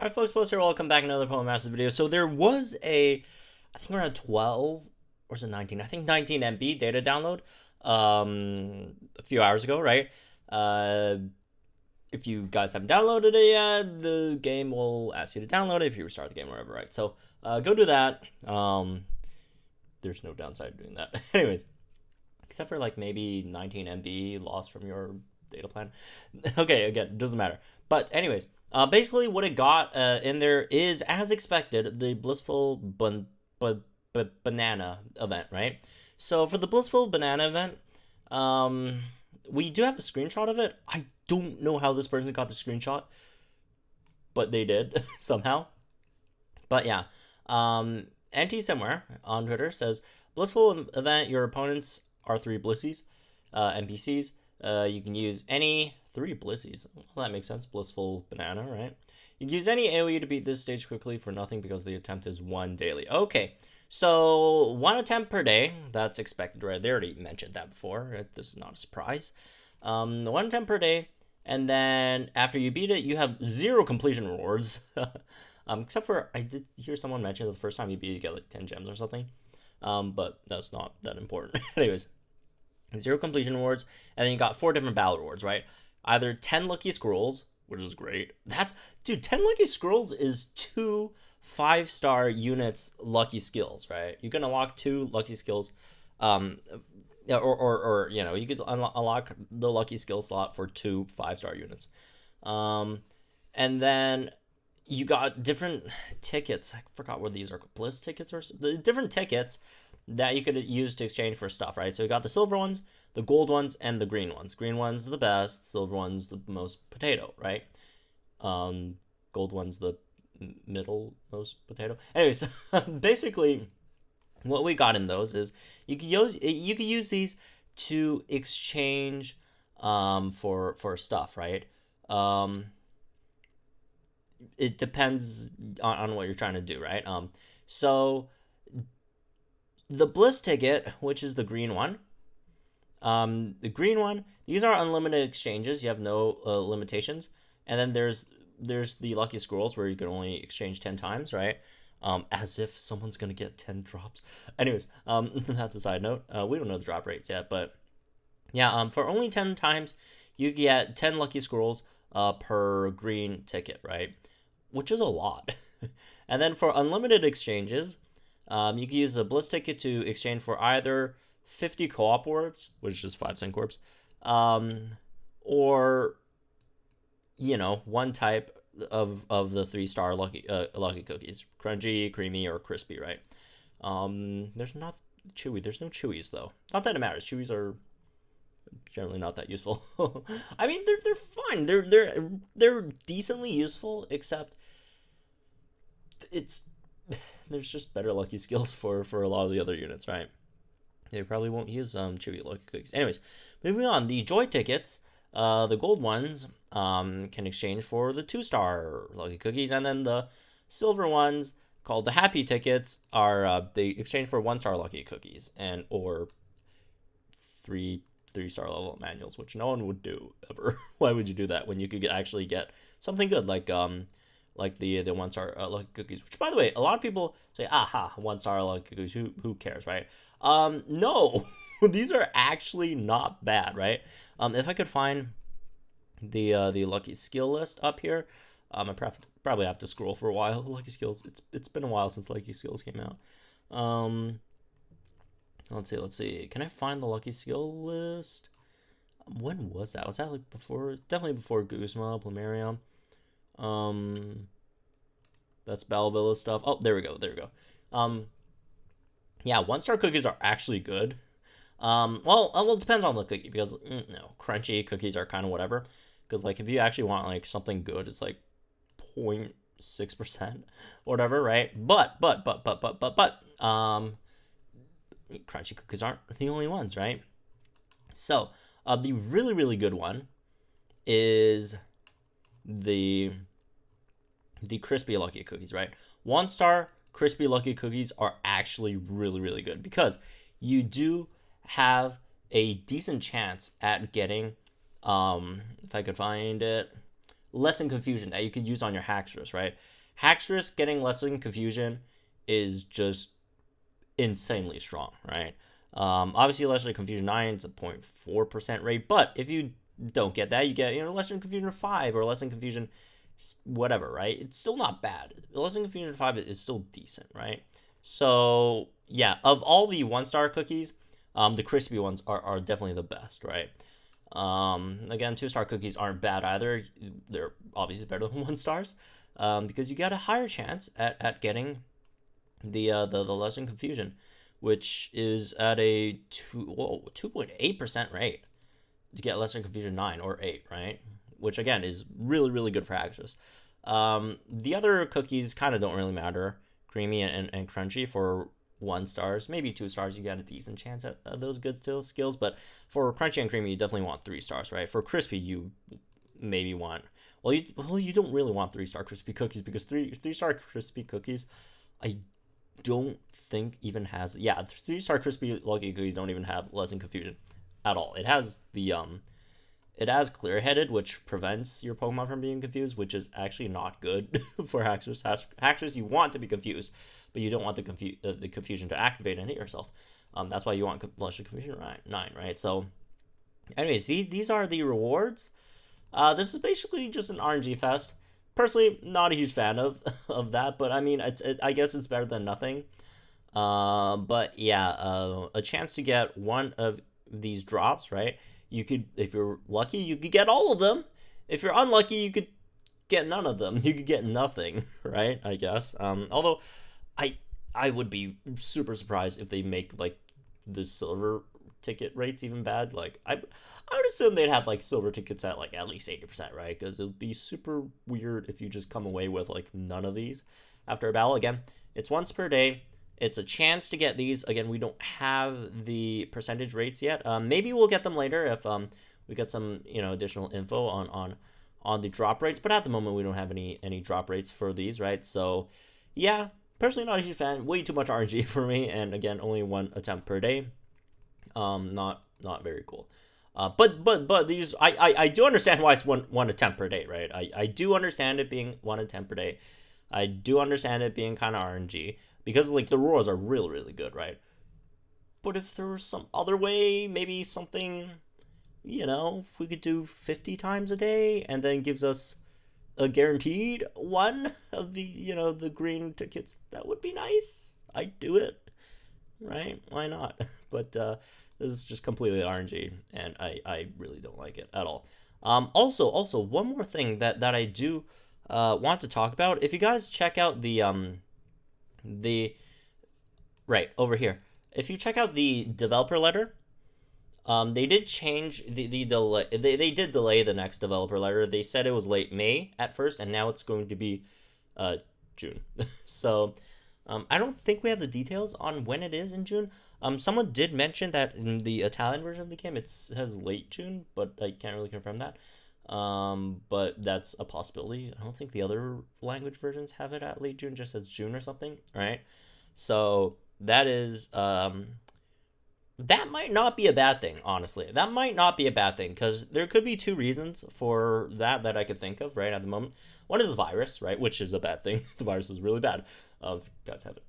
Alright folks, Post here, welcome back to another Pokemon Masters video. So there was I think around 12, or is it 19? I think 19 MB data download, a few hours ago, right? If you guys haven't downloaded it yet, the game will ask you to download it if you restart the game or whatever, right? So, go do that. There's no downside to doing that. Anyways, except for like maybe 19 MB lost from your data plan. Okay, again, doesn't matter. But anyways, basically what it got in there is, as expected, the Blissful Banana event, right? So for the Blissful Banana event, we do have a screenshot of it. I don't know how this person got the screenshot, but they did somehow. But yeah, NT somewhere on Twitter says, Blissful event, your opponents are 3 Blissies, NPCs. You can use any 3 Blissies. Well, that makes sense. Blissful Banana, right? You can use any AoE to beat this stage quickly for nothing because the attempt is 1 daily. Okay, so 1 attempt per day. That's expected, right? They already mentioned that before. This is not a surprise. 1 attempt per day, and then after you beat it, you have 0 completion rewards. Except for, I did hear someone mention that the first time you beat it, you get like 10 gems or something. But that's not that important. Anyways, 0 completion rewards, and then you got 4 different battle rewards, right? Either 10 lucky scrolls, which is great. Dude, 10 lucky scrolls is 2 5-star units lucky skills, right? You can unlock 2 lucky skills, or you know, you could unlock the lucky skill slot for 2 5-star units. And then you got different tickets. I forgot what these are, Bliss tickets or the different tickets that you could use to exchange for stuff, right? So you got the silver ones, the gold ones, and the green ones. Green ones are the best, silver ones the most potato, right? Gold ones the middle most potato. Anyways, basically, what we got in those is you could use these to exchange for stuff, right? It depends on what you're trying to do, right? So the Bliss ticket, which is the green one, these are unlimited exchanges. You have no limitations. And then there's the lucky scrolls where you can only exchange 10 times, right? As if someone's gonna get 10 drops. Anyways, that's a side note. We don't know the drop rates yet, but yeah, for only 10 times, you get 10 lucky scrolls per green ticket, right? Which is a lot. And then for unlimited exchanges, you can use the Bliss ticket to exchange for either 50 co-op orbs, which is 5 Syncorps, or, you know, one type of the 3-star lucky cookies, crunchy, creamy, or crispy, right? There's not chewy. There's no chewies though. Not that it matters. Chewies are generally not that useful. I mean, they're fine. They're decently useful, except there's just better lucky skills for a lot of the other units, right? They probably won't use chewy lucky cookies. Anyways, moving on. The joy tickets, the gold ones, can exchange for the 2-star lucky cookies, and then the silver ones, called the happy tickets, are they exchange for 1-star lucky cookies or 3-star level manuals, which no one would do ever. Why would you do that when you could actually get something good like the 1-star lucky cookies? Which, by the way, a lot of people say, aha, 1-star lucky cookies. Who cares, right? No, these are actually not bad, right? If I could find the lucky skill list up here, I probably have to scroll for a while. Lucky skills. It's been a while since lucky skills came out. Let's see. Can I find the lucky skill list? When was that? Was that like before? Definitely before Guzma, Plumeria. That's Bellevilla stuff. Oh, there we go. Yeah, 1-star cookies are actually good. Well, it depends on the cookie, because crunchy cookies are kind of whatever. Because like if you actually want like something good, it's like 0.6% or whatever, right? But crunchy cookies aren't the only ones, right? So the really, really good one is the crispy lucky cookies, right? 1-star crispy lucky cookies are actually really, really good, because you do have a decent chance at getting, if I could find it, lessen confusion that you could use on your Haxorus, right? Haxorus getting lessen confusion is just insanely strong, right? Obviously, lessen confusion 9 is a 0.4% rate, but if you don't get that, you get, lessen confusion 5 or lessen confusion whatever, right? It's still not bad. Lessen confusion 5 is still decent, right? So, yeah, of all the 1-star cookies, the crispy ones are definitely the best, right? Again, 2-star cookies aren't bad either. They're obviously better than 1-stars, because you got a higher chance at getting the lessen confusion, which is at a 2.8% rate to get lessen confusion 9 or 8, right? Which again is really, really good for Haxorus. The other cookies kind of don't really matter. Creamy and crunchy for 1-stars, maybe 2-stars, you got a decent chance at those good skills. But for crunchy and creamy, you definitely want 3-stars, right? For crispy, you maybe want, you don't really want 3-star crispy cookies, because 3-star crispy cookies, I don't think even has, 3-star crispy lucky cookies don't even have lessen confusion at all. It has it has clear-headed, which prevents your Pokemon from being confused, which is actually not good for Haxorus. Haxorus, you want to be confused, but you don't want the confusion to activate and hit yourself. That's why you want lessen confusion 9, right? So, anyways, these are the rewards. This is basically just an RNG fest. Personally, not a huge fan of that, but I mean, I guess it's better than nothing. But yeah, a chance to get one of these drops, right? You could, if you're lucky, you could get all of them. If you're unlucky, you could get none of them. You could get nothing, right? I guess. Although, I would be super surprised if they make like the silver ticket rates even bad. Like I would assume they'd have like silver tickets at like at least 80%, right? Because it would be super weird if you just come away with like none of these after a battle. Again, it's once per day. It's a chance to get these. Again, we don't have the percentage rates yet. Maybe we'll get them later if we get some additional info on the drop rates. But at the moment, we don't have any drop rates for these, right? So yeah, personally not a huge fan. Way too much RNG for me. And again, only one attempt per day. Not very cool. But these I do understand why it's one attempt per day, right? I do understand it being one attempt per day. I do understand it being kind of RNG. Because, like, the rewards are really, really good, right? But if there was some other way, maybe something, if we could do 50 times a day and then gives us a guaranteed one of the, the green tickets, that would be nice. I'd do it, right? Why not? But this is just completely RNG, and I really don't like it at all. Also, one more thing that I do want to talk about. If you guys check out the right over here, if you check out the developer letter, they did change the delay. They did delay the next developer letter. They said it was late May at first, and now it's going to be June. So I don't think we have the details on when it is in June. Someone did mention that in the Italian version of the game it says late June, but I can't really confirm that. But that's a possibility. I don't think the other language versions have it at late June, just as June or something, right? So that is, that might not be a bad thing, honestly. That might not be a bad thing, because there could be two reasons for that I could think of right at the moment. One is the virus, right, which is a bad thing. The virus is really bad. If you guys haven't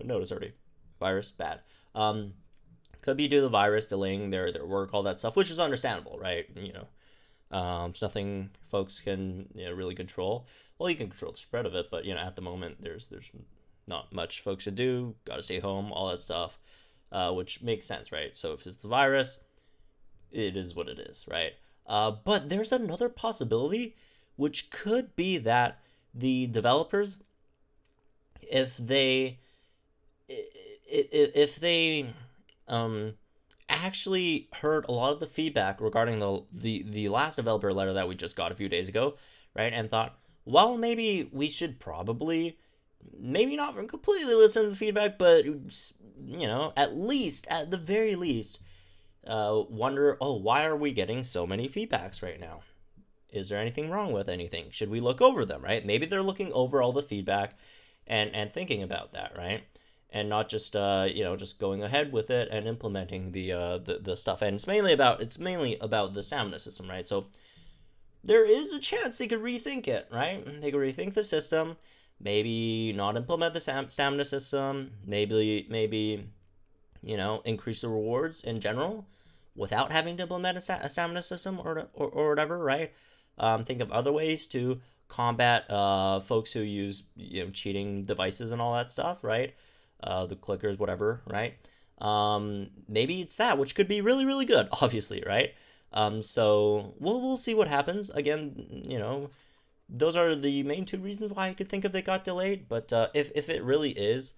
noticed already, virus bad. Could be due to the virus delaying their work, all that stuff, which is understandable, right? It's nothing folks can really control. Well, you can control the spread of it, but at the moment there's not much folks to do. Got to stay home, all that stuff, which makes sense, right? So if it's the virus, it is what it is, right? But there's another possibility, which could be that the developers, if they actually heard a lot of the feedback regarding the last developer letter that we just got a few days ago, right? And thought, well, maybe we should probably, maybe not completely listen to the feedback, but, at the very least, wonder, why are we getting so many feedbacks right now? Is there anything wrong with anything? Should we look over them, right? Maybe they're looking over all the feedback and thinking about that, right? And not just just going ahead with it and implementing the stuff. And it's mainly about the stamina system, right? So there is a chance they could rethink it, right? They could rethink the system, maybe not implement the stamina system, maybe you know, increase the rewards in general without having to implement a stamina system or whatever, right? Think of other ways to combat folks who use, you know, cheating devices and all that stuff, right? The clickers, whatever, right? Maybe it's that, which could be really, really good, obviously, right? So we'll see what happens. Again, you know, those are the main two reasons why I could think of they got delayed. But if it really is,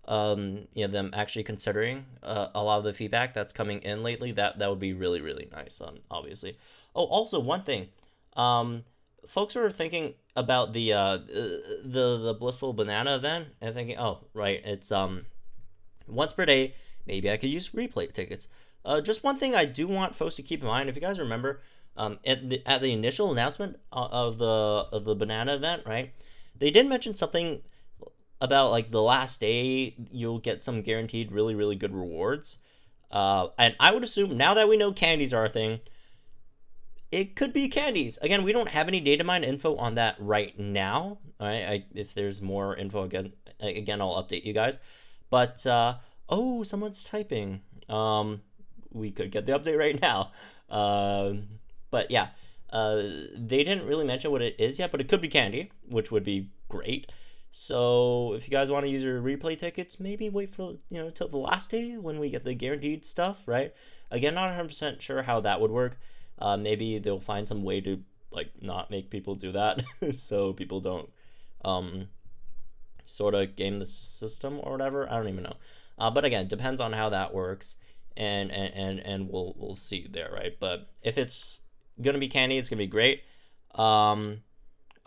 you know, them actually considering a lot of the feedback that's coming in lately, that would be really, really nice. Obviously. Oh, also one thing, folks are thinking about the Blissful Banana event and thinking, oh, right, it's once per day. Maybe I could use replay tickets. Just one thing I do want folks to keep in mind, if you guys remember, at the initial announcement of the banana event, right? They did mention something about like the last day you'll get some guaranteed really, really good rewards. And I would assume now that we know candies are a thing, it could be candies. Again, we don't have any Datamined info on that right now. All right, if there's more info again, I'll update you guys. But oh, someone's typing. We could get the update right now. But yeah, they didn't really mention what it is yet, but it could be candy, which would be great. So if you guys want to use your replay tickets, maybe wait for, you know, till the last day when we get the guaranteed stuff, right? Again, not 100% sure how that would work. Maybe they'll find some way to like not make people do that, so people don't sort of game the system or whatever. I don't even know. But again, depends on how that works, and we'll see there, right? But if it's gonna be candy, it's gonna be great.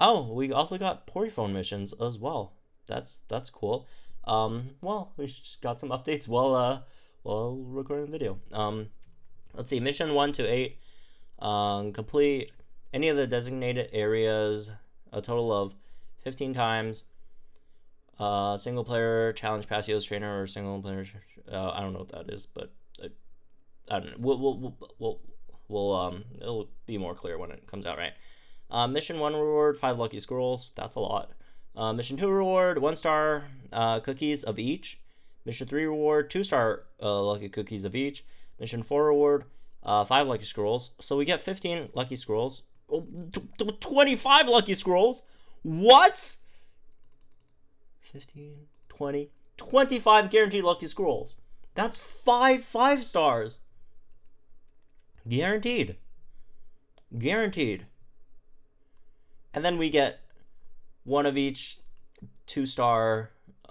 Oh, we also got Poryphone missions as well. That's cool. Well, we just got some updates while recording the video. Let's see, mission 1 to 8. Complete any of the designated areas a total of 15 times. Single player challenge Passio's trainer or single player. I don't know what that is, but I don't know. It'll be more clear when it comes out, right? Mission 1 reward, 5 lucky squirrels. That's a lot. Mission 2 reward, 1-star cookies of each. Mission 3 reward, 2-star lucky cookies of each. Mission 4 reward, 5 lucky squirrels. So we get 15 lucky squirrels. 25 lucky squirrels? What? 15, 20, 25 guaranteed lucky squirrels. That's 5 stars. Guaranteed. Guaranteed. And then we get 1 of each 2-star,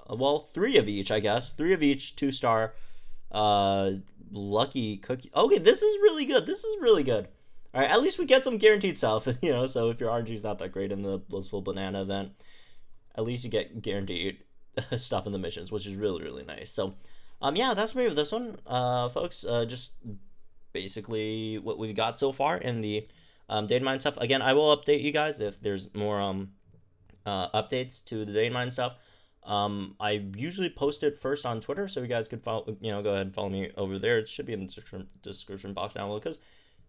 well, 3 of each, I guess. 3 of each 2-star lucky cookie. Okay, this is really good. This is really good. All right, at least we get some guaranteed stuff, you know, so if your RNG is not that great in the Blissful Banana event, at least you get guaranteed stuff in the missions, which is really, really nice. So, yeah, that's me with this one, folks. Just basically what we've got so far in the Datamined stuff. Again, I will update you guys if there's more updates to the Datamined stuff. I usually post it first on Twitter, so you guys could follow, you know, go ahead and follow me over there. It should be in the description box down below, because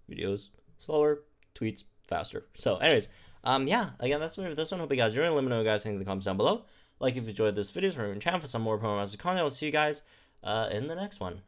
videos slower, tweets faster. So, anyways, yeah, again, that's me for this one. Hope you guys enjoyed. Let me know what you guys think in the comments down below. Like if you enjoyed this video, subscribe to the channel for some more promo content. I'll see you guys in the next one.